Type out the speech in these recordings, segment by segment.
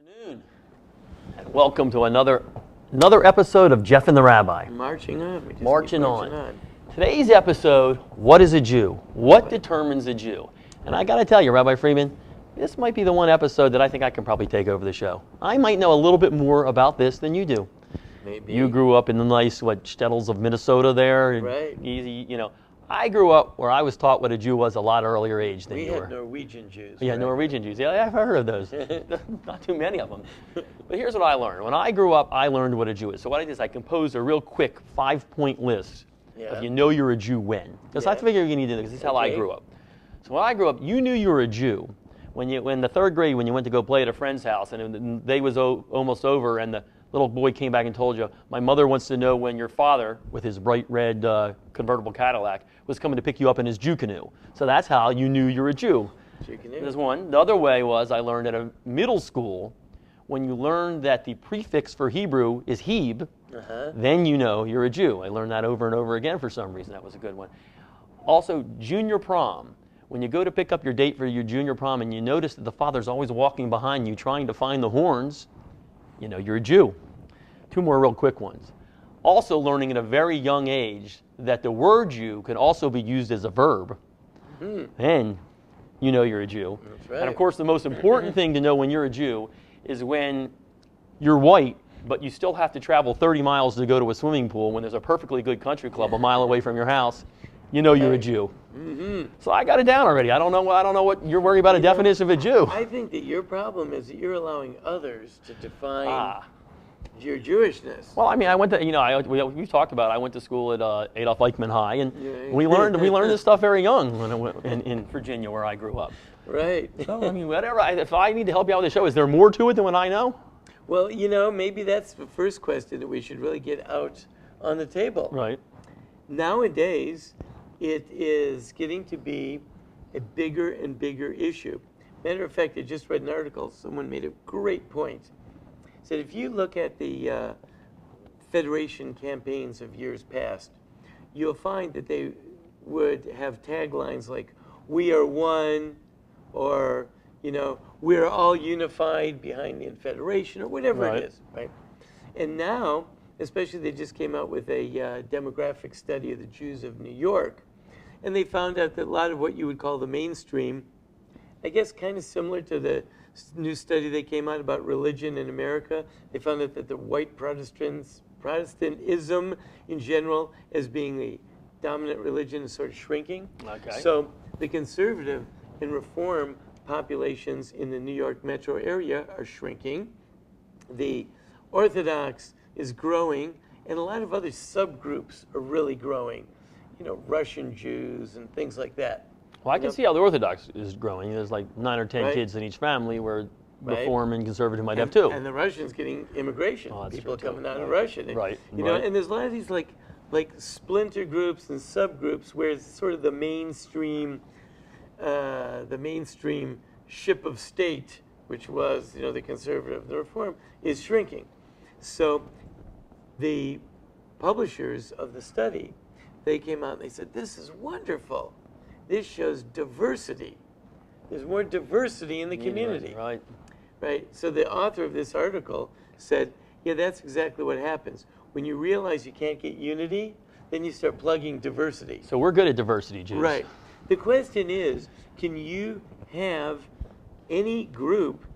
Afternoon, and welcome to another episode of Jeff and the Rabbi. Marching on. We just Marching keep on. Today's episode, what is a Jew? What determines a Jew? And I got to tell you, Rabbi Freeman, this might be the one episode that I think I can probably take over the show. I might know a little bit more about this than you do. Maybe. You grew up in the nice, shtetls of Minnesota there. Right. Easy, I grew up where I was taught what a Jew was a lot earlier age than We you were. had Norwegian Jews. Yeah, right? Norwegian Jews. Yeah, I've heard of those. Not too many of them. But here's what I learned. When I grew up, I learned what a Jew is. So what I did is I composed a real quick 5-point list of you know you're a Jew when. Because I figure you need to know, because this is how I grew up. So when I grew up, you knew you were a Jew when the third grade, when you went to go play at a friend's house, and the day was almost over, and the little boy came back and told you, my mother wants to know when your father, with his bright red convertible Cadillac, was coming to pick you up in his Jew canoe. So that's how you knew you were a Jew. Jew canoe. There's one. The other way was I learned at a middle school, when you learned that the prefix for Hebrew is Heb, then you know you're a Jew. I learned that over and over again for some reason. That was a good one. Also, junior prom. When you go to pick up your date for your junior prom and you notice that the father's always walking behind you trying to find the horns, you know you're a Jew. Two more real quick ones. Also learning at a very young age that the word Jew can also be used as a verb. Then you know you're a Jew. That's right. And of course the most important thing to know when you're a Jew is when you're white, but you still have to travel 30 miles to go to a swimming pool when there's a perfectly good country club a mile away from your house. You know you're a Jew. So I got it down already. I don't know what you're worried about. Definition of a Jew. I think that your problem is that you're allowing others to define your Jewishness. Well, I mean, I went to we talked about it. I went to school at Adolf Eichmann High, and we learned this stuff very young when I went in Virginia, where I grew up. Right. So I mean, whatever. If I need to help you out with the show, is there more to it than what I know? Well, maybe that's the first question that we should really get out on the table. Right. Nowadays, it is getting to be a bigger and bigger issue. Matter of fact, I just read an article. Someone made a great point. Said if you look at the Federation campaigns of years past, you'll find that they would have taglines like, "We are one," or, "We're all unified behind the Federation," or whatever it is, right? And now, especially they just came out with a demographic study of the Jews of New York, and they found out that a lot of what you would call the mainstream, I guess kind of similar to the new study that came out about religion in America, they found out that the white Protestantism in general as being the dominant religion is sort of shrinking. Okay. So the conservative and reform populations in the New York metro area are shrinking. The Orthodox is growing, and a lot of other subgroups are really growing. Russian Jews and things like that. Well, I can see how the Orthodox is growing. There's like 9 or 10 kids in each family, where Reform and Conservative might have too. And the Russians getting immigration. People coming out of Russia. And, and there's a lot of these like splinter groups and subgroups where it's sort of the mainstream ship of state, which was the Conservative, the Reform, is shrinking. So the publishers of the study, they came out and they said, "This is wonderful. This shows diversity. There's more diversity in the community." Right. So the author of this article said, yeah, that's exactly what happens. When you realize you can't get unity, then you start plugging diversity. So we're good at diversity, Jews. Right. The question is, can you have any group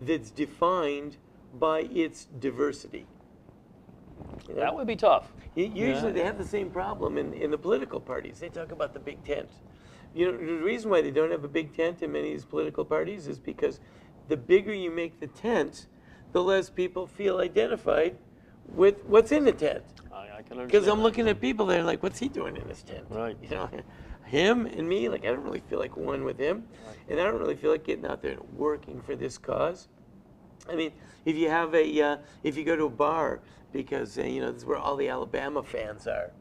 that's defined by its diversity? That would be tough. Usually they have the same problem in the political parties. They talk about the big tent. The reason why they don't have a big tent in many of these political parties is because the bigger you make the tent, the less people feel identified with what's in the tent. I can understand. Because I'm looking at people that are like, what's he doing in this tent? Right. Him and me, I don't really feel like one with him. And I don't really feel like getting out there and working for this cause. I mean, if you have if you go to a bar, because this is where all the Alabama fans are,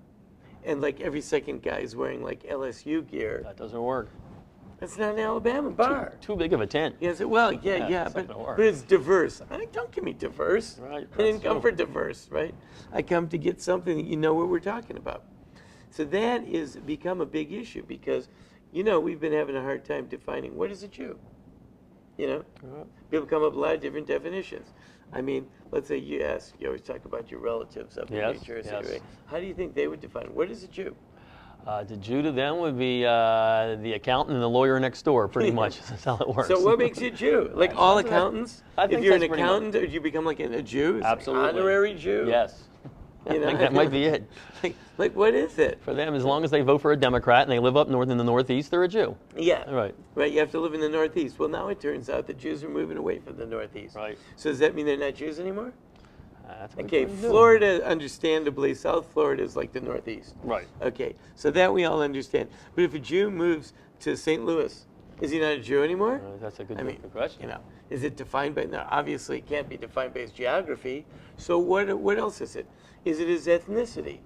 and like every second guy is wearing like LSU gear. That doesn't work. That's not an Alabama bar. Too big of a tent. But it's diverse. Don't give me diverse. Right. I didn't come for diverse, right? I come to get something that you know what we're talking about. So that is become a big issue because, we've been having a hard time defining what is a Jew. You know, people come up with a lot of different definitions. I mean, let's say you always talk about your relatives up in New Jersey, right? How do you think they would define what is a Jew? The Jew to them would be the accountant and the lawyer next door, pretty much. That's how it works. So what makes you a Jew? Like all accountants? I think if you're an that's pretty accountant, do you become like a Jew? It's Absolutely. Like honorary Jew? Yes. You know? I think that might be it. Like what is it? For them, as long as they vote for a Democrat and they live up north in the Northeast, they're a Jew. Yeah. Right. Right, you have to live in the Northeast. Well, now it turns out that Jews are moving away from the Northeast. Right. So does that mean they're not Jews anymore? That's what Okay, we do. Florida, understandably, South Florida is like the Northeast. Right. Okay, so that we all understand. But if a Jew moves to St. Louis, is he not a Jew anymore? That's a good question. You know, is it defined by? No, obviously, it can't be defined by his geography. So what else is it? Is it his ethnicity?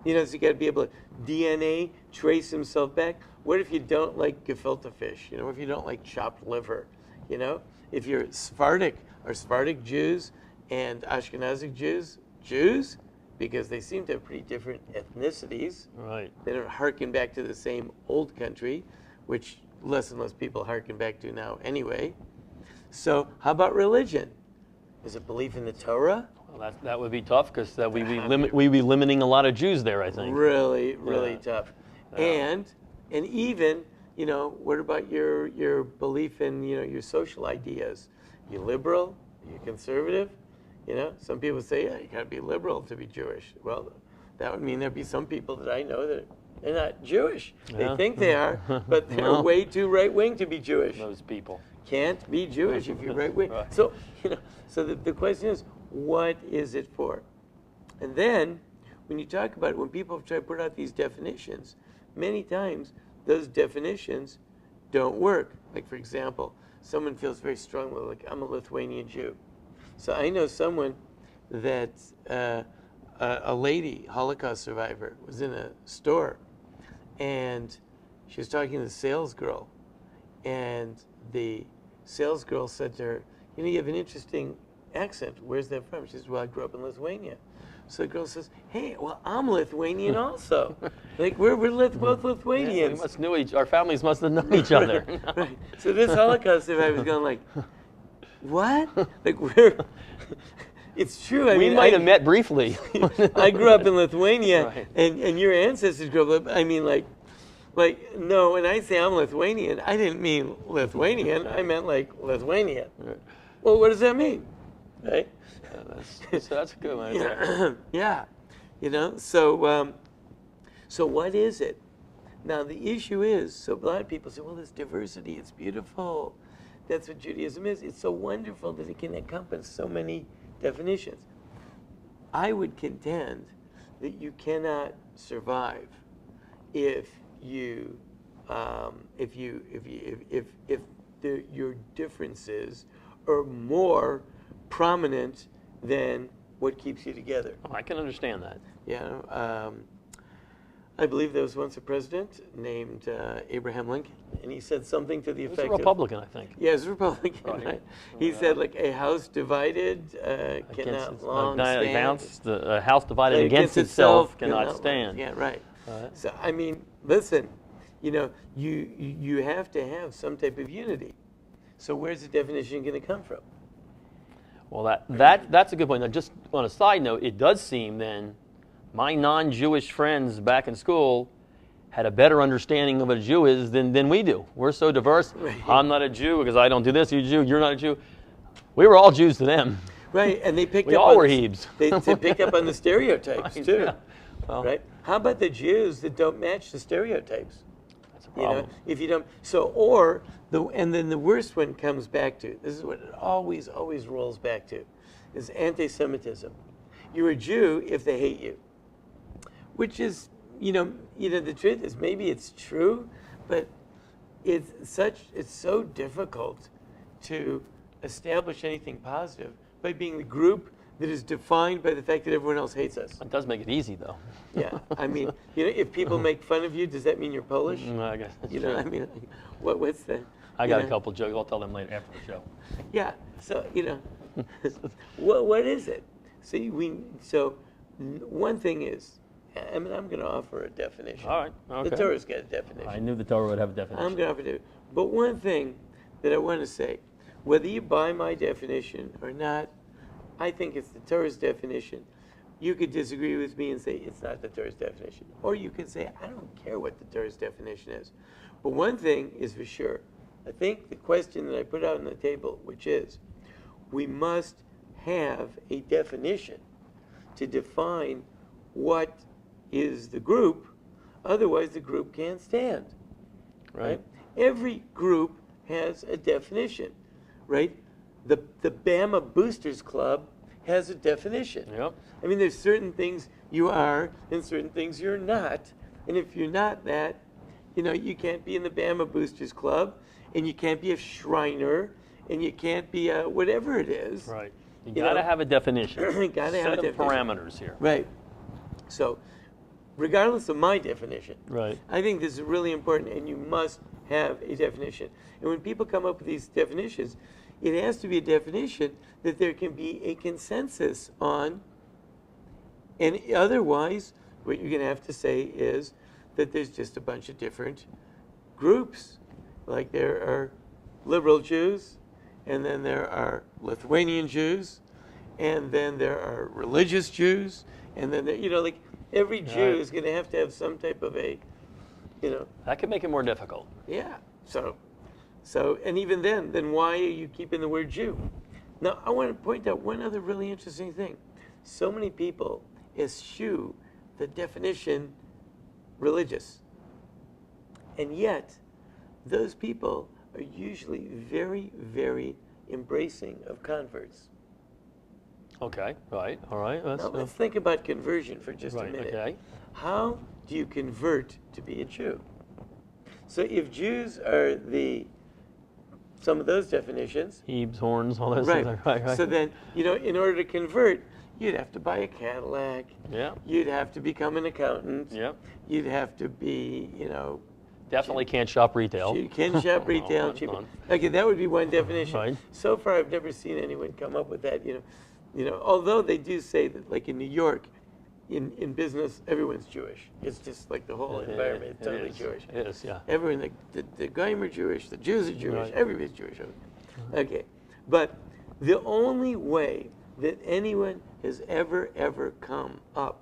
You know, has he got to be able to DNA trace himself back? What if you don't like gefilte fish? You know, if you don't like chopped liver? You know, if you're Sephardic, are Sephardic Jews and Ashkenazic Jews, because they seem to have pretty different ethnicities. Right. They don't harken back to the same old country, which less and less people harken back to now anyway. So how about religion? Is it belief in the Torah? Well, that would be tough because we'd be limiting a lot of Jews there, I think. Really tough. And even, you know, what about your belief in, you know, your social ideas? You liberal? You conservative? You know, some people say, yeah, you got to be liberal to be Jewish. Well, that would mean there'd be some people that I know that they're not Jewish. Yeah. They think they are, but they're way too right-wing to be Jewish. Those people. Can't be Jewish if you're right-wing. Right. So, you know, so the question is, what is it for? And then, when you talk about it, when people try to put out these definitions, many times those definitions don't work. Like, for example, someone feels very strongly like, I'm a Lithuanian Jew. So I know someone that a lady, Holocaust survivor, was in a store, and she was talking to the sales girl, and the sales girl said to her, you know, you have an interesting accent. Where's that from? She says, well, I grew up in Lithuania. So the girl says, hey, well, I'm Lithuanian also. Like, we're both Lithuanians. Yeah, we must know our families must have known each other. Right. So this Holocaust survivor was going like, what? Like, it's true. I we mean, might have met briefly. I grew up in Lithuania, Right. and your ancestors grew up, I mean, like, no, when I say I'm Lithuanian, I didn't mean Lithuanian. I meant, like, Lithuania. Right. Well, what does that mean? Right? That's a good one. Yeah. Yeah. You know, so what is it? Now, the issue is, so a lot of people say, well, there's diversity. It's beautiful. That's what Judaism is. It's so wonderful that it can encompass so many definitions. I would contend that you cannot survive if your differences are more prominent than what keeps you together. I can understand that. Yeah. I believe there was once a president named Abraham Lincoln, and he said something to the effect of... He was a Republican, I think. Yeah, he was a Republican. Right. He said, like, a house divided cannot long stand. A house divided against itself cannot stand. Yeah, right. So, I mean, listen, you know, you have to have some type of unity. So where's the definition going to come from? Well, that's a good point. Now, just on a side note, it does seem then my non-Jewish friends back in school had a better understanding of what a Jew is than we do. We're so diverse. Right. I'm not a Jew because I don't do this. You're a Jew. You're not a Jew. We were all Jews to them. Right, and they picked we up. all on were Hebes. They picked up on the stereotypes Right, too. yeah. Well, right? How about the Jews that don't match the stereotypes? That's a problem. You know, if you don't. And then the worst one comes back to. This is what it always rolls back to, is anti-Semitism. You're a Jew if they hate you. Which is, you know, the truth is maybe it's true, but it's so difficult to establish anything positive by being the group that is defined by the fact that everyone else hates us. It does make it easy, though. Yeah, I mean, you know, if people make fun of you, does that mean you're Polish? I guess that's you know, true. I mean, what's the? I got a couple jokes. I'll tell them later after the show. Yeah. So you know, what is it? So one thing is. I mean, I'm going to offer a definition. All right. Okay. The Torah's got a definition. I knew the Torah would have a definition. I'm going to offer it. But one thing that I want to say, whether you buy my definition or not, I think it's the Torah's definition. You could disagree with me and say it's not the Torah's definition. Or you could say, I don't care what the Torah's definition is. But one thing is for sure. I think the question that I put out on the table, which is, we must have a definition to define what is the group, otherwise the group can't stand. Right? Every group has a definition, right? The Bama Boosters Club has a definition. Yep. I mean, there's certain things you are and certain things you're not. And if you're not that, you can't be in the Bama Boosters Club, and you can't be a Shriner, and you can't be a whatever it is. Right. You got to have a definition. Gotta have a definition. Parameters here. Right. So, regardless of my definition, right, I think this is really important, and you must have a definition. And when people come up with these definitions, it has to be a definition that there can be a consensus on, and otherwise, what you're going to have to say is that there's just a bunch of different groups. Like there are liberal Jews, and then there are Lithuanian Jews, and then there are religious Jews, and then like every Jew is going to have some type of a, That could make it more difficult. Yeah. So, and even then why are you keeping the word Jew? Now, I want to point out one other really interesting thing. So many people eschew the definition religious. And yet, those people are usually very, very embracing of converts. Okay, right, all right. Now, let's think about conversion for just a minute. Okay. How do you convert to be a Jew? So if Jews are some of those definitions. Hebes, horns, all those right. things. Right. So then, in order to convert, you'd have to buy a Cadillac. Yeah. You'd have to become an accountant. Yeah. You'd have to be, Definitely can't shop retail. You can't shop retail. Okay, that would be one definition. Right. So far, I've never seen anyone come up with that. Although they do say that, like in New York, in business, everyone's Jewish. It's just like the whole environment is totally Jewish. It is, yeah. Everyone, the Goyim are Jewish, the Jews are Jewish, Right. everybody's Jewish. Okay, but the only way that anyone has ever come up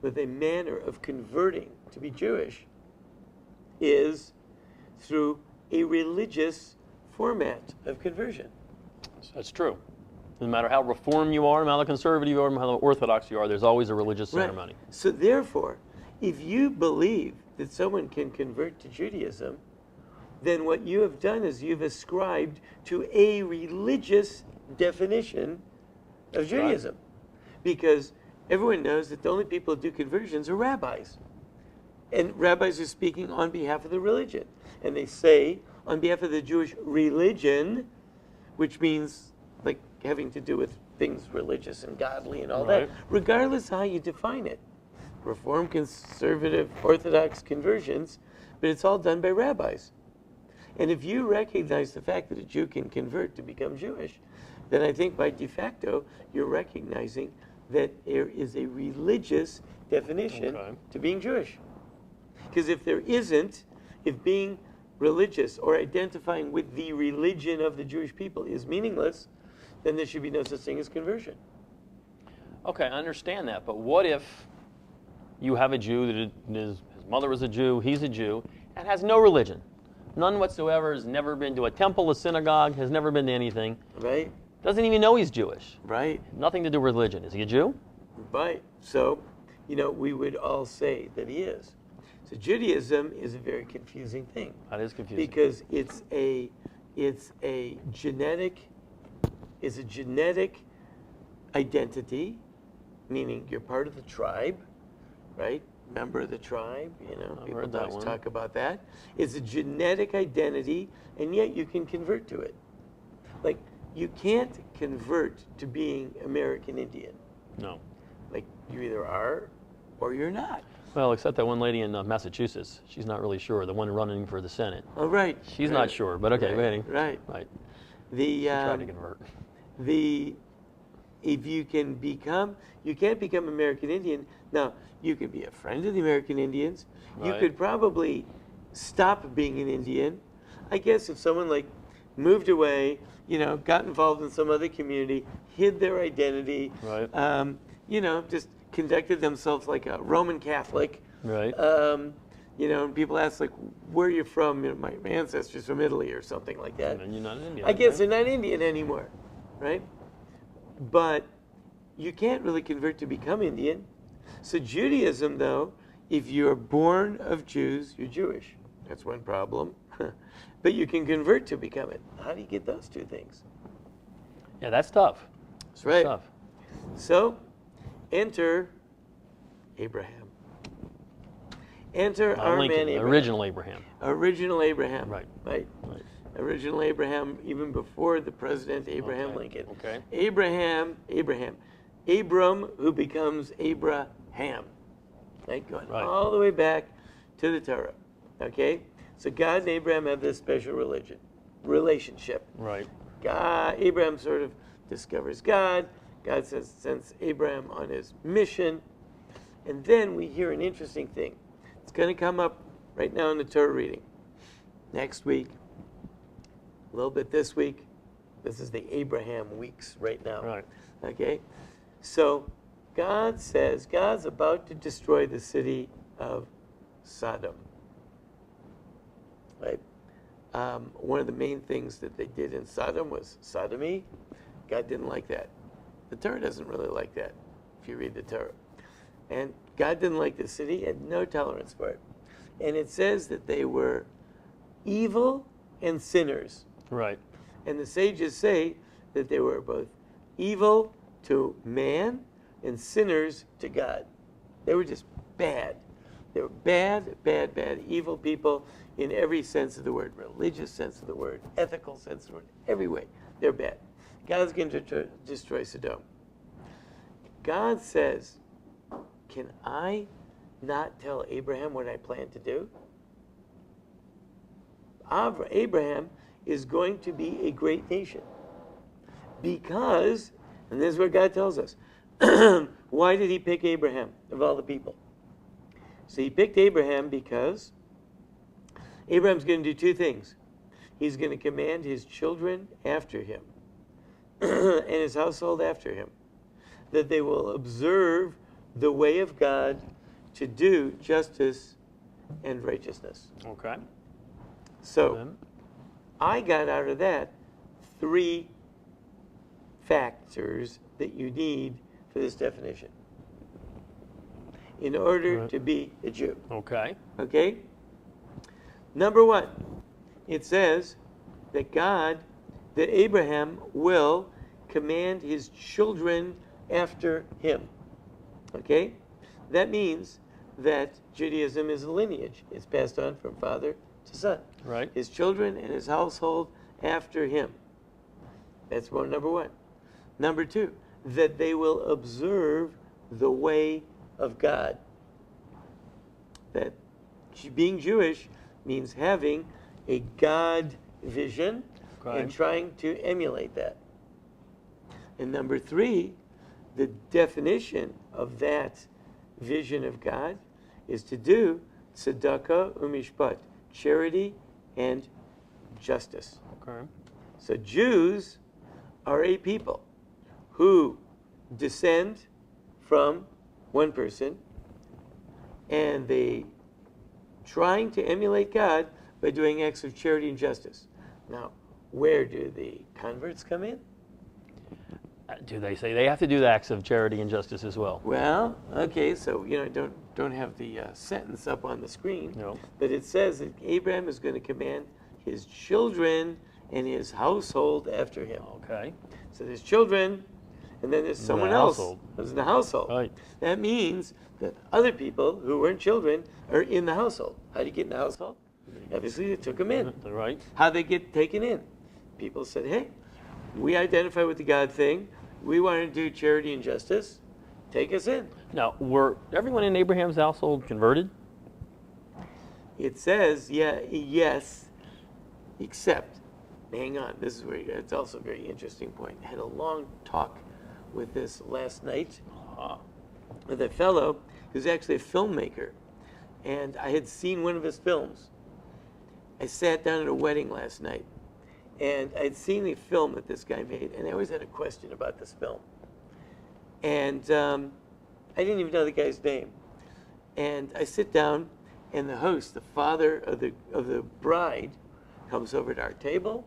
with a manner of converting to be Jewish is through a religious format of conversion. That's true. No matter how reform you are, no matter how conservative you are, no matter how orthodox you are, there's always a religious ceremony. Right. So therefore, if you believe that someone can convert to Judaism, then what you have done is you've ascribed to a religious definition of Judaism. Right. Because everyone knows that the only people who do conversions are rabbis. And rabbis are speaking on behalf of the religion. And they say, on behalf of the Jewish religion, which means like having to do with things religious and godly and all that, regardless how you define it. Reform, conservative, Orthodox conversions, but it's all done by rabbis. And if you recognize the fact that a Jew can convert to become Jewish, then I think by de facto you're recognizing that there is a religious definition to being Jewish. Because if there isn't, if being religious or identifying with the religion of the Jewish people is meaningless, then there should be no such thing as conversion. Okay, I understand that, but what if you have a Jew that his mother was a Jew, he's a Jew, and has no religion? None whatsoever, has never been to a temple, a synagogue, has never been to anything. Right. Doesn't even know he's Jewish. Right. Nothing to do with religion. Is he a Jew? Right. So, we would all say that he is. So Judaism is a very confusing thing. That is confusing. Because it's a genetic identity, meaning you're part of the tribe, right? Member of the tribe, people always talk about that. It's a genetic identity, and yet you can convert to it. Like, you can't convert to being American Indian. No. Like, you either are or you're not. Well, except that one lady in Massachusetts. She's not really sure. The one running for the Senate. Oh, right. She's not sure, but okay, waiting. Right. She tried to convert. If you can't become American Indian. Now, you could be a friend of the American Indians. Right. You could probably stop being an Indian. I guess if someone like moved away, got involved in some other community, hid their identity, Right. Just conducted themselves like a Roman Catholic. Right. And people ask, like, where are you from? My ancestors from Italy or something like that. And then you're not Indian. I guess right? they're not Indian anymore, right? But you can't really convert to become Indian. So Judaism, though, if you're born of Jews, you're Jewish. That's one problem. But you can convert to become it. How do you get those two things? Yeah, that's tough. That's right. Tough. So, enter Abraham. Enter our Lincoln, man Abraham. original Abraham. Original Abraham. Right. Right. Right. Original Abraham, even before the president Abraham Okay. Lincoln. Okay. Abraham. Abram, who becomes Abraham. Right? Going Right. all the way back to the Torah. Okay? So God and Abraham have this special relationship. Right. Abraham sort of discovers God. God sends Abraham on his mission. And then we hear an interesting thing. It's going to come up right now in the Torah reading. Next week, a little bit this week. This is the Abraham weeks right now. Right. Okay? So God says God's about to destroy the city of Sodom. Right? One of the main things that they did in Sodom was sodomy. God didn't like that. The Torah doesn't really like that, if you read the Torah. And God didn't like the city, had no tolerance for it. And it says that they were evil and sinners. Right. And the sages say that they were both evil to man and sinners to God. They were just bad. They were bad, evil people in every sense of the word, religious sense of the word, ethical sense of the word, every way. They're bad. God's going to destroy Sodom. God says, can I not tell Abraham what I plan to do? Abraham is going to be a great nation. Because, and this is what God tells us, why did he pick Abraham of all the people? So he picked Abraham because Abraham's going to do two things. He's going to command his children after him and his household after him, that they will observe the way of God to do justice and righteousness. Okay. So Then, I got out of that 3 factors that you need for this definition in order Right. to be a Jew. okay. Okay? Number 1, it says that Abraham will command his children after him. Okay? That means that Judaism is a lineage. It's passed on from father to son. Right. His children and his household after him. That's number 1. Number 2, that they will observe the way of God. That being Jewish means having a God vision Okay. and trying to emulate that. And number 3, the definition of that vision of God is to do tzedakah umishpat, charity and justice. Okay. So Jews are a people who descend from one person, and they trying to emulate God by doing acts of charity and justice. Now, where do the converts come in? Do they say they have to do the acts of charity and justice as well? Well, okay, so don't have the sentence up on the screen. No. But it says that Abraham is going to command his children and his household after him. Okay. So there's children, and then there's someone else who's in the household. Right. That means that other people who weren't children are in the household. How do you get in the household? Obviously, they took them in. Right. How they get taken in? People said, hey, we identify with the God thing. We want to do charity and justice. Take us in. Now, were everyone in Abraham's household converted? It says, yes, except, hang on, this is where it's also a very interesting point. I had a long talk with this last night with a fellow who's actually a filmmaker. And I had seen one of his films. I sat down at a wedding last night, And I'd seen a film that this guy made, and I always had a question about this film. And I didn't even know the guy's name. And I sit down, and the host, the father of the bride, comes over to our table,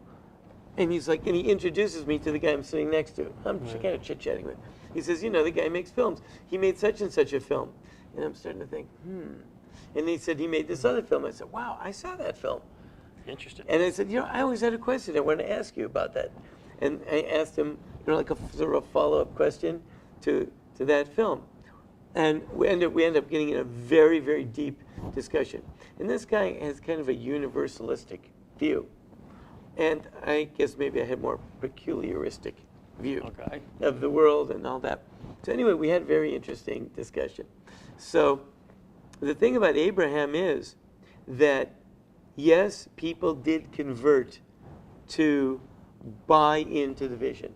and he's like, and he introduces me to the guy I'm sitting next to. I'm kind of chit-chatting with. He says, you know, the guy makes films. He made such and such a film. And I'm starting to think, And he said he made this other film. I said, wow, I saw that film. Interesting. And I said, you know, I always had a question. I wanted to ask you about that. And I asked him, you know, like a sort of a follow-up question to that film. And we end up getting in a very, very deep discussion. And this guy has kind of a universalistic view. And I guess maybe I had more peculiaristic view of the world and all that. So anyway, we had a very interesting discussion. So the thing about Abraham is that, yes, people did convert to buy into the vision,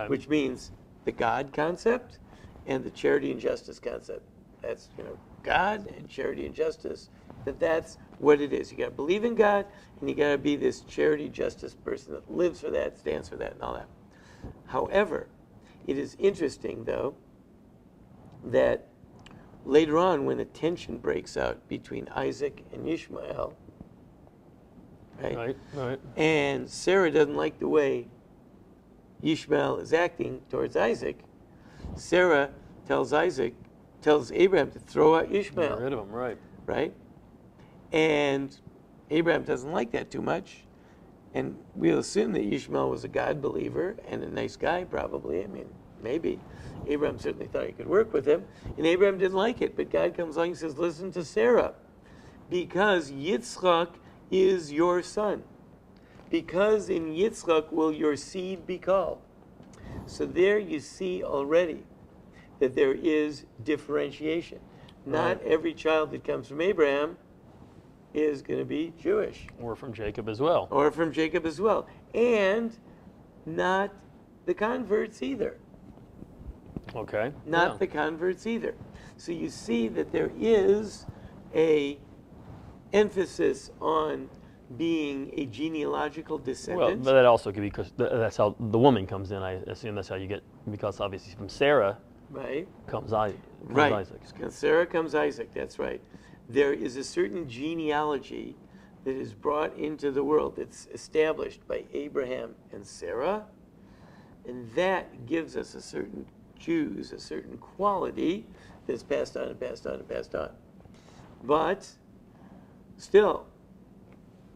which means the God concept and the charity and justice concept. That's, you know, God and charity and justice, that's what it is. You got to believe in God, and you got to be this charity justice person that lives for that, stands for that, and all that. However, it is interesting, though, that later on, when a tension breaks out between Isaac and Ishmael, right? And Sarah doesn't like the way Ishmael is acting towards Isaac, Sarah tells Abraham to throw out Ishmael. Get rid of him, right? And Abraham doesn't like that too much. And we'll assume that Ishmael was a God believer and a nice guy, probably. I mean, maybe. Abraham certainly thought he could work with him. And Abraham didn't like it. But God comes along and says, listen to Sarah. Because Yitzchak is your son. Because in Yitzchak will your seed be called. So there you see already that there is differentiation. Not every child that comes from Abraham is going to be Jewish. Or from Jacob as well. And not the converts either. Not the converts either. So you see that there is a emphasis on being a genealogical descendant. Well, but that also could be because that's how the woman comes in. I assume that's how you get, because obviously from Sarah comes Isaac. Sarah comes Isaac, that's right. There is a certain genealogy that is brought into the world that's established by Abraham and Sarah, and that gives us a certain Jews, a certain quality that's passed on and passed on and passed on. But still,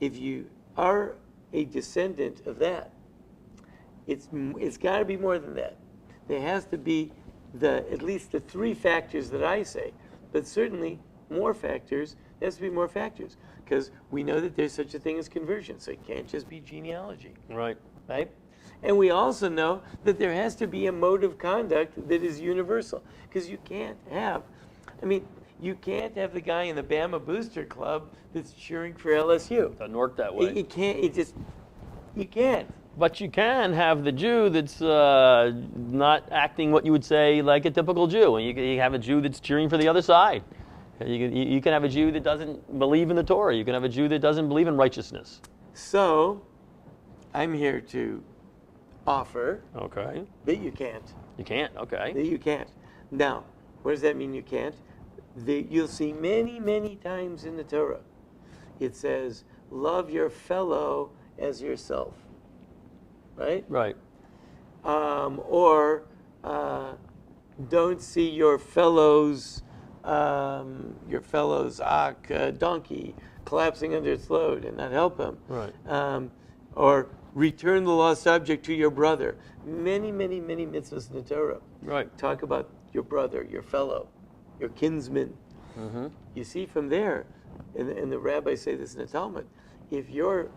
if you are a descendant of that, it's got to be more than that. There has to be at least the three factors that I say, but certainly more factors. There has to be more factors, because we know that there's such a thing as conversion, so it can't just be genealogy. Right. And we also know that there has to be a mode of conduct that is universal, because you can't have the guy in the Bama Booster Club that's cheering for LSU. It doesn't work that way. You can't. But you can have the Jew that's not acting what you would say like a typical Jew. And you have a Jew that's cheering for the other side. You can have a Jew that doesn't believe in the Torah. You can have a Jew that doesn't believe in righteousness. So, I'm here to offer that you can't. You can't, That you can't. Now, what does that mean you can't? You'll see many, many times in the Torah, it says, love your fellow as yourself. Right. Or don't see your fellow's donkey collapsing under its load and not help him. Right. Or return the lost object to your brother. Many, many, many mitzvahs in the Torah. Right. Talk about your brother, your fellow, your kinsman. Mm-hmm. You see from there, and the rabbis say this in the Talmud, if your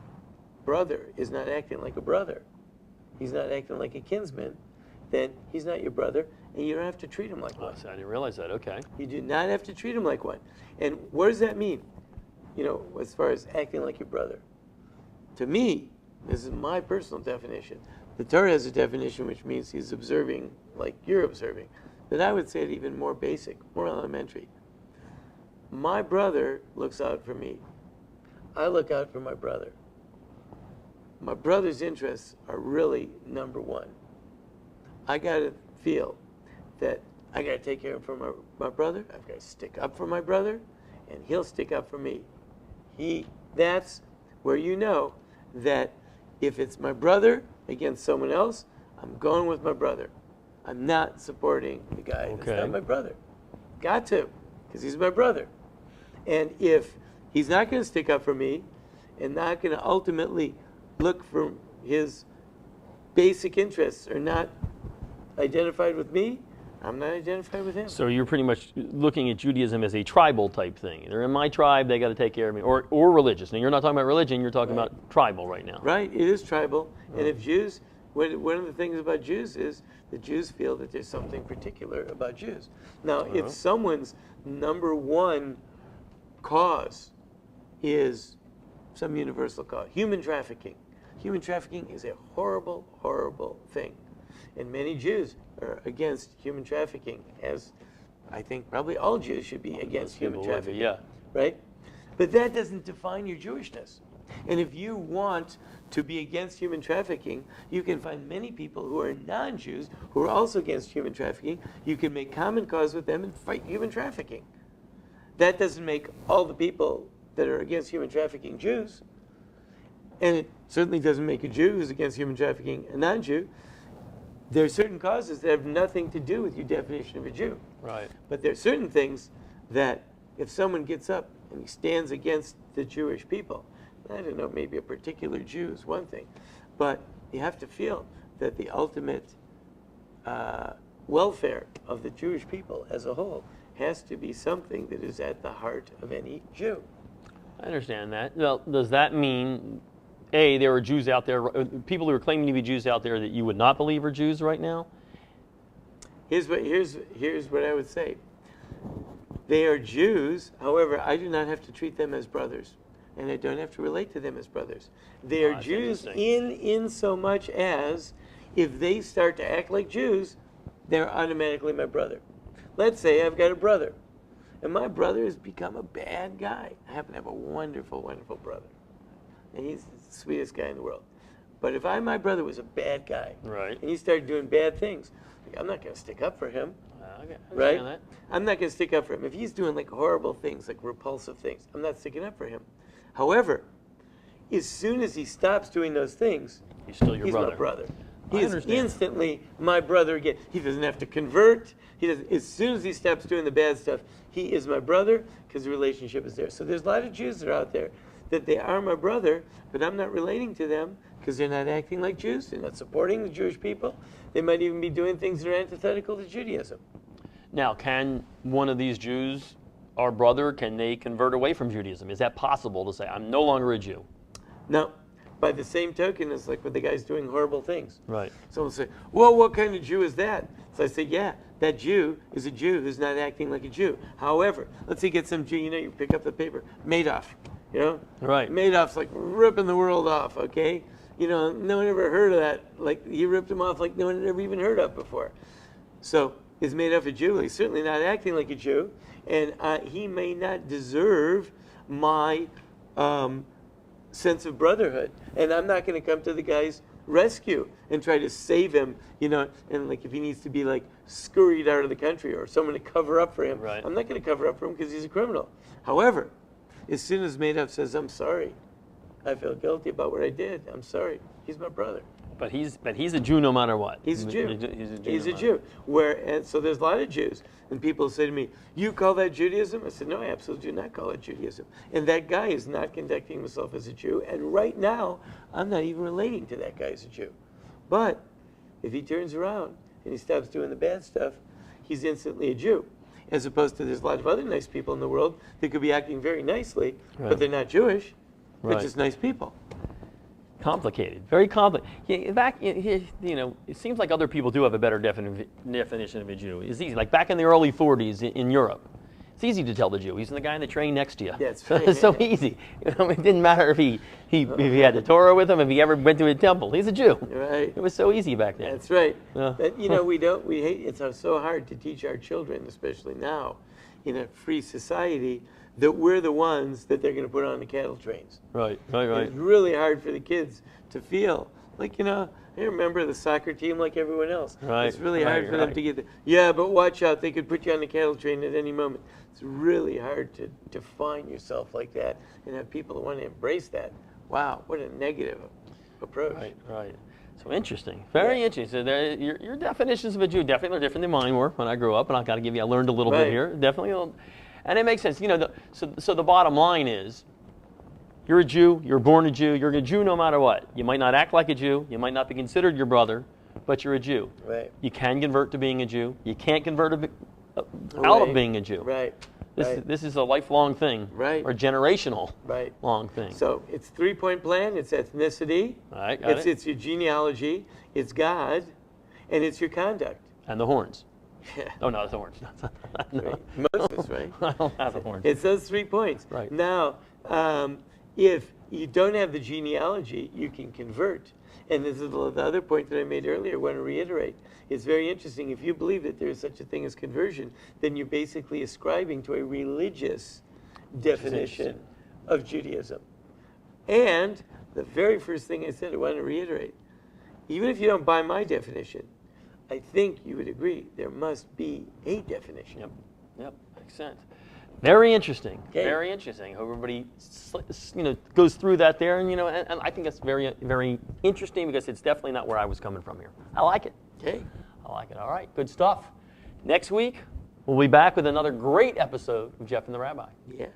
brother is not acting like a brother, he's not acting like a kinsman, then he's not your brother, and you don't have to treat him like one. I didn't realize that. Okay. You do not have to treat him like one. And what does that mean? As far as acting like your brother. To me, this is my personal definition. The Torah has a definition which means he's observing like you're observing. But I would say it even more basic, more elementary. My brother looks out for me. I look out for my brother. my brother's interests are really number one. I got to feel that I got to take care of my brother. I've got to stick up for my brother, and he'll stick up for me. That's where you know that if it's my brother against someone else, I'm going with my brother. I'm not supporting the guy that's not my brother. Got to, because he's my brother. And if he's not going to stick up for me and not going to ultimately look for his basic interests are not identified with me, I'm not identified with him. So you're pretty much looking at Judaism as a tribal type thing. They're in my tribe, they got to take care of me. Or religious. Now, you're not talking about religion, you're talking about tribal right now. Right, it is tribal. And if Jews, one of the things about Jews is the Jews feel that there's something particular about Jews. Now, if someone's number one cause is some universal cause, human trafficking. Human trafficking is a horrible, horrible thing. And many Jews are against human trafficking, as I think probably all Jews should be against human trafficking. Yeah. Right? But that doesn't define your Jewishness. And if you want to be against human trafficking, you can find many people who are non-Jews who are also against human trafficking. You can make common cause with them and fight human trafficking. That doesn't make all the people that are against human trafficking Jews. And it certainly doesn't make a Jew who's against human trafficking a non-Jew. There are certain causes that have nothing to do with your definition of a Jew. Right. But there are certain things that if someone gets up and he stands against the Jewish people, I don't know, maybe a particular Jew is one thing, but you have to feel that the ultimate welfare of the Jewish people as a whole has to be something that is at the heart of any Jew. I understand that. Well, does that mean, A, there are Jews out there, people who are claiming to be Jews out there that you would not believe are Jews right now? Here's what I would say. They are Jews, however, I do not have to treat them as brothers, and I don't have to relate to them as brothers. They are Jews in so much as if they start to act like Jews, they're automatically my brother. Let's say I've got a brother, and my brother has become a bad guy. I happen to have a wonderful, wonderful brother, and he's the sweetest guy in the world. But if my brother was a bad guy, right, and he started doing bad things, I'm not going to stick up for him. Okay, right? That. I'm not going to stick up for him. If he's doing like horrible things, like repulsive things, I'm not sticking up for him. However, as soon as he stops doing those things, he's still your brother. My brother. He is instantly my brother again. He doesn't have to convert. He doesn't. As soon as he stops doing the bad stuff, he is my brother because the relationship is there. So there's a lot of Jews that are out there that they are my brother, but I'm not relating to them because they're not acting like Jews. They're not supporting the Jewish people. They might even be doing things that are antithetical to Judaism. Now, can one of these Jews, our brother, can they convert away from Judaism? Is that possible to say, I'm no longer a Jew? No. By the same token, it's like when the guy's doing horrible things. Right. Someone will say, well, what kind of Jew is that? So I say, yeah, that Jew is a Jew who's not acting like a Jew. However, let's say get some Jew, you pick up the paper, Madoff, Right. Madoff's like ripping the world off, okay? No one ever heard of that. Like, he ripped him off like no one had ever even heard of before. So, is Madoff a Jew? He's certainly not acting like a Jew, and he may not deserve my sense of brotherhood. And I'm not going to come to the guy's rescue and try to save him, and like if he needs to be like scurried out of the country or someone to cover up for him, right. I'm not going to cover up for him because he's a criminal. However, as soon as Madoff says, I'm sorry, I feel guilty about what I did, I'm sorry, he's my brother. But he's a Jew no matter what. He's a Jew. He's a Jew. And so there's a lot of Jews, and people say to me, "You call that Judaism?" I said, "No, I absolutely do not call it Judaism." And that guy is not conducting himself as a Jew. And right now, I'm not even relating to that guy as a Jew. But if he turns around and he stops doing the bad stuff, he's instantly a Jew. As opposed to there's a lot of other nice people in the world that could be acting very nicely, right. but they're not Jewish. They're right. just nice people. Complicated, very complicated. It seems like other people do have a better definition of a Jew. It's easy. Like back in the early 40s in Europe, it's easy to tell the Jew. He's the guy in the train next to you. That's right. It's so easy. It didn't matter if he had the Torah with him, if he ever went to a temple. He's a Jew. Right. It was so easy back then. That's right. But we hate. It's so hard to teach our children, especially now, in a free society, that we're the ones that they're going to put on the cattle trains. Right, right, right. It's really hard for the kids to feel like, they remember the soccer team like everyone else. Right, It's really hard for right. them to get yeah, but watch out, they could put you on the cattle train at any moment. It's really hard to define yourself like that and have people that want to embrace that. Wow, what a negative approach. Right, right. So interesting, very interesting. So your definitions of a Jew definitely are different than mine were when I grew up, and I got to give you, I learned a little bit here, definitely. And it makes sense, so the bottom line is, you're a Jew, you're born a Jew, you're a Jew no matter what. You might not act like a Jew, you might not be considered your brother, but you're a Jew. Right. You can convert to being a Jew. You can't convert out of being a Jew. Right. This is a lifelong thing. Right. Or generational right. long thing. So it's 3-point plan, it's ethnicity, All right, got it. It's your genealogy, it's God, and it's your conduct. And the horns. Yeah. Oh, no, the horns. No. Right. Moses, right? I don't have the horns. It's those 3 points. Right. Now, if you don't have the genealogy, you can convert. And this is the other point that I made earlier, I want to reiterate. It's very interesting. If you believe that there is such a thing as conversion, then you're basically ascribing to a religious definition of Judaism. And the very first thing I said, I want to reiterate, even if you don't buy my definition, I think you would agree there must be a definition. Yep, makes sense. Very interesting. Okay. Very interesting. Hope everybody, goes through that there, and and I think that's very, very interesting because it's definitely not where I was coming from here. I like it. Okay. I like it. All right, good stuff. Next week, we'll be back with another great episode of Jeff and the Rabbi. Yeah.